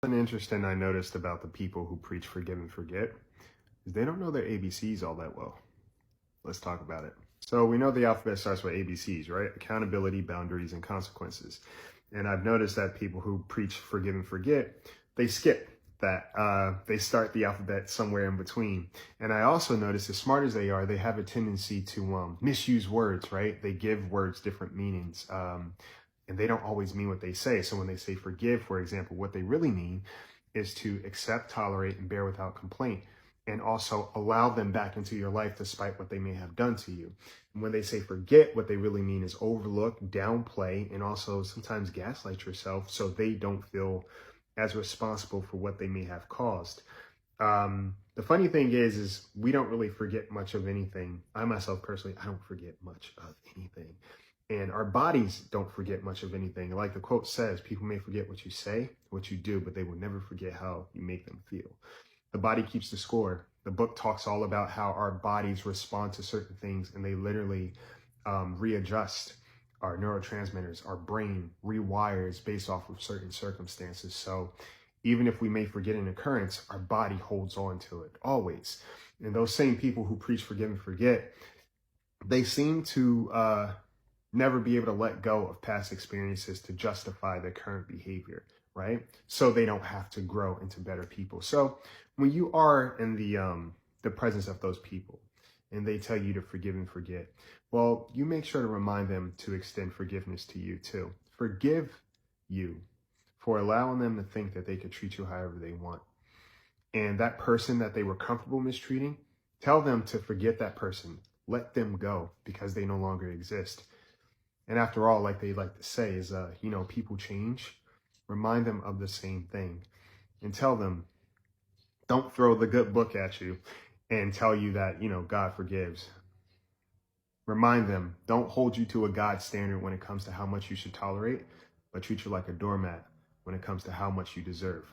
Something interesting I noticed about the people who preach forgive and forget is they don't know their ABCs all that well. Let's talk about it. So we know the alphabet starts with ABCs, right? Accountability, boundaries, and consequences. And I've noticed that people who preach forgive and forget, they skip that. They start the alphabet somewhere in between. And I also notice, as smart as they are, they have a tendency to misuse words, right? They give words different meanings. And they don't always mean what they say. So when they say forgive, for example, what they really mean is to accept, tolerate, and bear without complaint, and also allow them back into your life despite what they may have done to you. And when they say forget, what they really mean is overlook, downplay, and also sometimes gaslight yourself so they don't feel as responsible for what they may have caused. The funny thing is we don't really forget much of anything. I myself personally, I don't forget much of anything. And our bodies don't forget much of anything. Like the quote says, people may forget what you say, what you do, but they will never forget how you make them feel. The body keeps the score. The book talks all about how our bodies respond to certain things, and they literally readjust our neurotransmitters. Our brain rewires based off of certain circumstances. So even if we may forget an occurrence, our body holds on to it always. And those same people who preach forgive and forget, they seem to never be able to let go of past experiences to justify their current behavior, right? So they don't have to grow into better people. So when you are in the presence of those people and they tell you to forgive and forget, well, you make sure to remind them to extend forgiveness to you too. Forgive you for allowing them to think that they could treat you however they want. And that person that they were comfortable mistreating, tell them to forget that person. Let them go because they no longer exist. And after all, like they like to say is, people change. Remind them of the same thing and tell them, don't throw the good book at you and tell you that, God forgives. Remind them, don't hold you to a God standard when it comes to how much you should tolerate, but treat you like a doormat when it comes to how much you deserve.